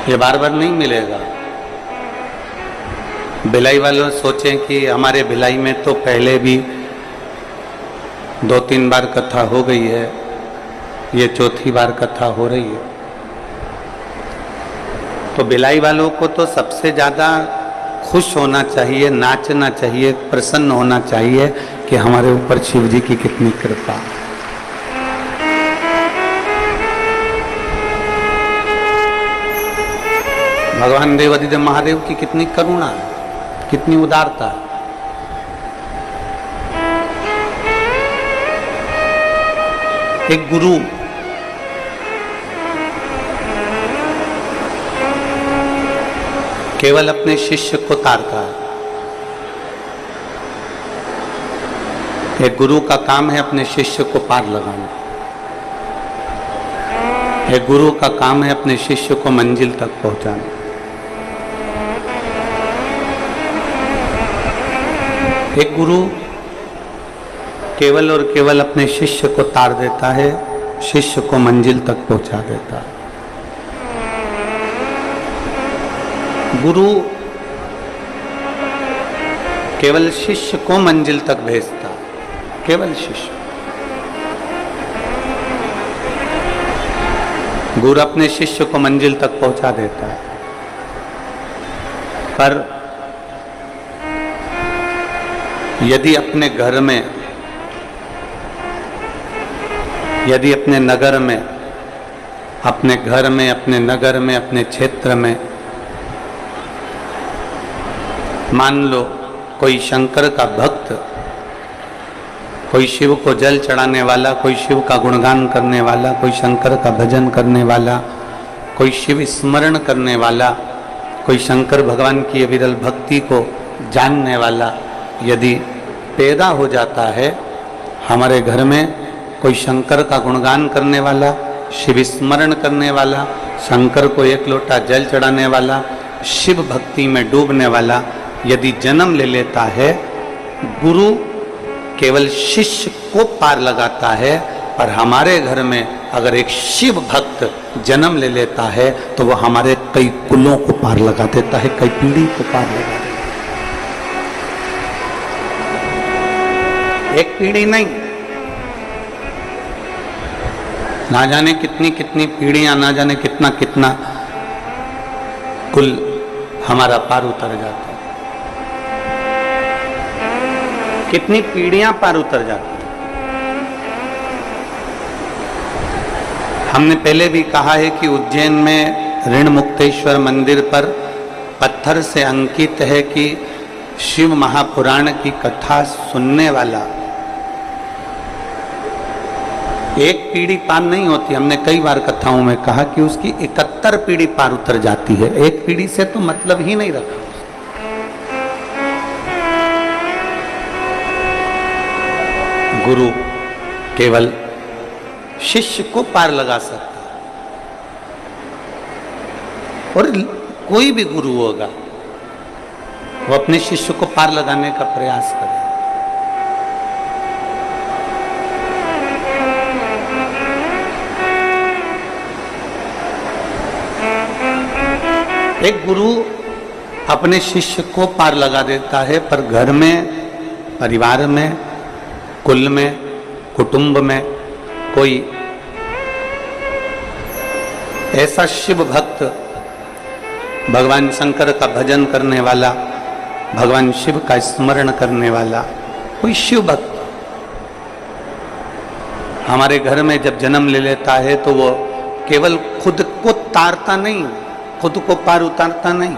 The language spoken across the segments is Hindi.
ये बार बार नहीं मिलेगा। भिलाई वालों सोचें कि हमारे भिलाई में तो पहले भी 2-3 बार कथा हो गई है, ये चौथी बार कथा हो रही है। तो भिलाई वालों को तो सबसे ज़्यादा खुश होना चाहिए, नाचना चाहिए, प्रसन्न होना चाहिए कि हमारे ऊपर शिव जी की कितनी कृपा। भगवान देवादिदेव महादेव की कितनी करुणा है, कितनी उदारता है। एक गुरु केवल अपने शिष्य को तारता है। एक गुरु का काम है अपने शिष्य को पार लगाना। एक गुरु का काम है अपने शिष्य को मंजिल तक पहुंचाना। एक गुरु केवल और केवल अपने शिष्य को तार देता है, शिष्य को मंजिल तक पहुंचा देता है। गुरु केवल शिष्य को मंजिल तक भेजता है, केवल शिष्य। गुरु अपने शिष्य को मंजिल तक पहुंचा देता है, पर यदि अपने घर में, यदि अपने नगर में, अपने घर में, अपने नगर में, अपने क्षेत्र में मान लो कोई शंकर का भक्त, कोई शिव को जल चढ़ाने वाला, कोई शिव का गुणगान करने वाला, कोई शंकर का भजन करने वाला, कोई शिव स्मरण करने वाला, कोई शंकर भगवान की अविरल भक्ति को जानने वाला यदि पैदा हो जाता है हमारे घर में, कोई शंकर का गुणगान करने वाला, शिव स्मरण करने वाला, शंकर को एक लोटा जल चढ़ाने वाला, शिव भक्ति में डूबने वाला यदि जन्म ले लेता है, गुरु केवल शिष्य को पार लगाता है। पर हमारे घर में अगर एक शिव भक्त जन्म ले लेता है तो वो हमारे कई कुलों को पार लगा देता है, कई पीढ़ी को पार लगा देता है। एक पीढ़ी नहीं, ना जाने कितनी कितनी पीढ़ियां, ना जाने कितना कितना कुल हमारा पार उतर जाता है। कितनी पीढ़ियां पार उतर जाती हैं। हमने पहले भी कहा है कि उज्जैन में ऋण मुक्तेश्वर मंदिर पर पत्थर से अंकित है कि शिव महापुराण की कथा सुनने वाला एक पीढ़ी पार नहीं होती। हमने कई बार कथाओं में कहा कि उसकी 71 पीढ़ी पार उतर जाती है। एक पीढ़ी से तो मतलब ही नहीं रखा। गुरु केवल शिष्य को पार लगा सकता है, और कोई भी गुरु होगा वो अपने शिष्य को पार लगाने का प्रयास करे। एक गुरु अपने शिष्य को पार लगा देता है, पर घर में, परिवार में, कुल में, कुटुंब में कोई ऐसा शिव भक्त, भगवान शंकर का भजन करने वाला, भगवान शिव का स्मरण करने वाला कोई शिव भक्त हमारे घर में जब जन्म ले लेता है तो वो केवल खुद को तारता नहीं, खुद को पार उतारता नहीं,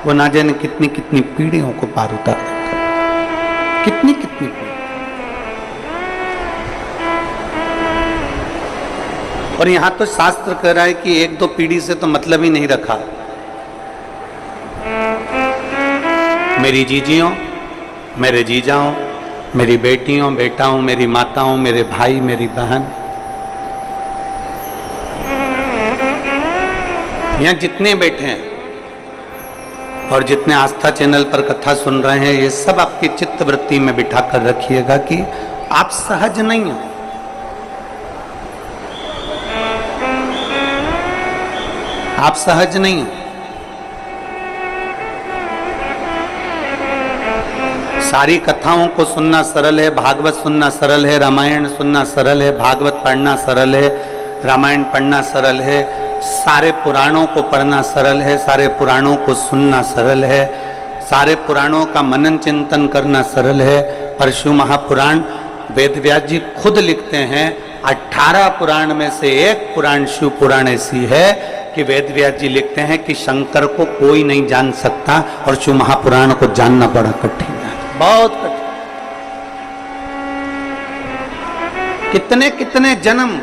वो ना जाने कितनी कितनी पीढ़ियों को पार उतार देता है। कितनी कितनी पीढ़ी। और यहां तो शास्त्र कह रहा है कि 1-2 पीढ़ी से तो मतलब ही नहीं रखा। मेरी जीजियों, मेरे जीजाओं, मेरी बेटियों, बेटाओं, मेरी माताओं, मेरे भाई, मेरी बहन, यहां जितने बैठे हैं और जितने आस्था चैनल पर कथा सुन रहे हैं, ये सब आपकी चित्त वृत्ति में बिठा कर रखिएगा कि आप सहज नहीं हो। आप सहज नहीं हो। सारी कथाओं को सुनना सरल है, भागवत सुनना सरल है, रामायण सुनना सरल है, भागवत पढ़ना सरल है, रामायण पढ़ना सरल है, सारे पुराणों को पढ़ना सरल है, सारे पुराणों को सुनना सरल है, सारे पुराणों का मनन चिंतन करना सरल है। पर शिव महापुराण वेदव्यास जी खुद लिखते हैं 18 पुराण में से एक पुराण शिव पुराण ऐसी है कि वेदव्यास जी लिखते हैं कि शंकर को कोई नहीं जान सकता और शिव महापुराण को जानना बड़ा कठिन है, बहुत कठिन। कितने कितने जन्म,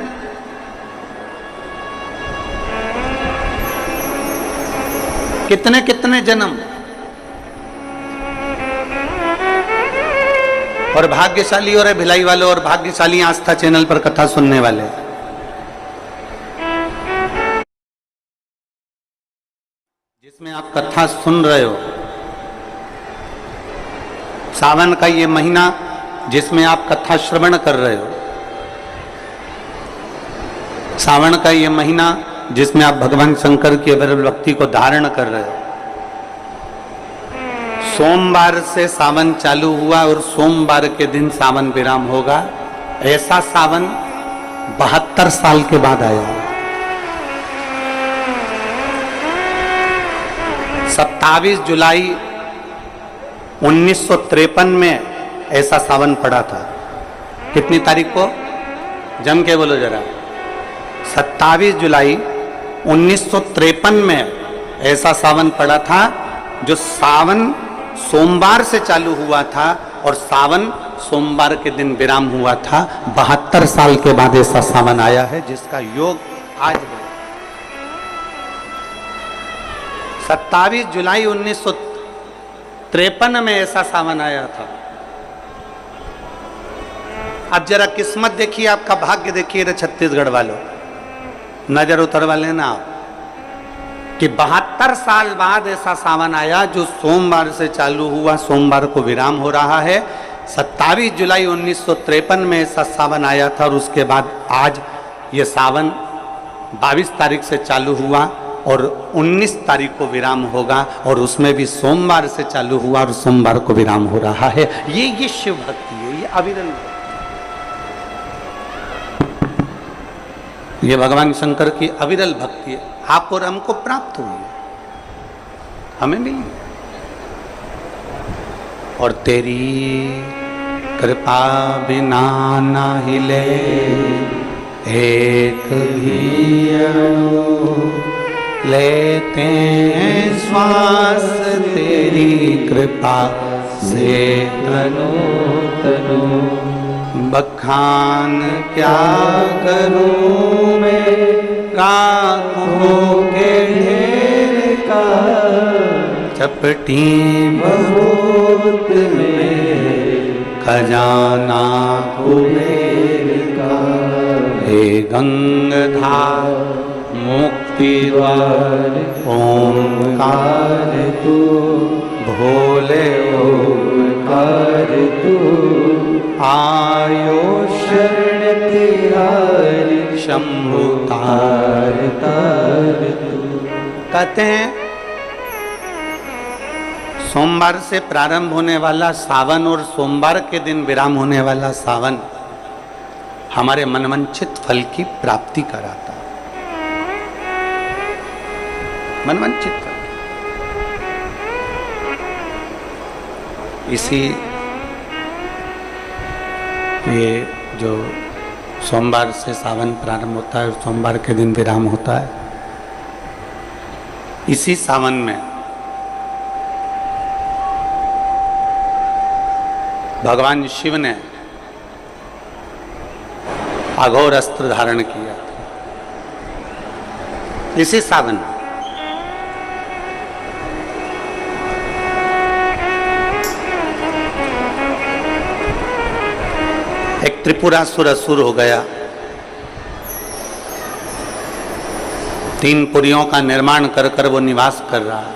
कितने कितने जन्म, और भाग्यशाली और भिलाई वाले और भाग्यशाली आस्था चैनल पर कथा सुनने वाले। जिसमें आप कथा सुन रहे हो, सावन का ये महीना जिसमें आप कथा श्रवण कर रहे हो, सावन का ये महीना जिसमें आप भगवान शंकर की अविरल भक्ति को धारण कर रहे हो। सोमवार से सावन चालू हुआ और सोमवार के दिन सावन विराम होगा। ऐसा सावन 72 साल के बाद आया। 27 जुलाई 1953 में ऐसा सावन पड़ा था। कितनी तारीख को? जम के बोलो जरा। 27 जुलाई 1953 में ऐसा सावन पड़ा था, जो सावन सोमवार से चालू हुआ था और सावन सोमवार के दिन विराम हुआ था। 72 साल के बाद ऐसा सावन आया है जिसका योग आज है। 27 जुलाई 1953 में ऐसा सावन आया था। अब जरा किस्मत देखिए, आपका भाग्य देखिए रे छत्तीसगढ़ वालों, नजर उतर वाले ना आप, कि 72 साल बाद ऐसा सावन आया जो सोमवार से चालू हुआ, सोमवार को विराम हो रहा है। 27 जुलाई 1953 में ऐसा सावन आया था और उसके बाद आज ये सावन 22 तारीख से चालू हुआ और 19 तारीख को विराम होगा, और उसमें भी सोमवार से चालू हुआ और सोमवार को विराम हो रहा है। ये शिव भक्ति है, ये अविरल भक्ति, ये भगवान शंकर की अविरल भक्ति है। आप और हमको प्राप्त हुई है, हमें मिली, और तेरी कृपा बिना ना हिले एक भी अणु, लेते हैं श्वास तेरी कृपा से तनु तनु। बखान क्या करूं मैं राखों के ढेर का, चपटी बहुत में खजाना कुबेर का। हे गंगाधार मुक्ति द्वार ओंकार तू, भोले ओंकार तू। आयो शरण तिहारी शंभु तार तार तू। कहते हैं सोमवार से प्रारंभ होने वाला सावन और सोमवार के दिन विराम होने वाला सावन हमारे मनवांछित फल की प्राप्ति कराता है। मनवांछित फल, इसी ये जो सोमवार से सावन प्रारंभ होता है और सोमवार के दिन विराम होता है, इसी सावन में भगवान शिव ने अघोर अस्त्र धारण किया था। इसी सावन में एक त्रिपुरासुर असुर हो गया। 3 पुरियों का निर्माण कर कर वो निवास कर रहा है।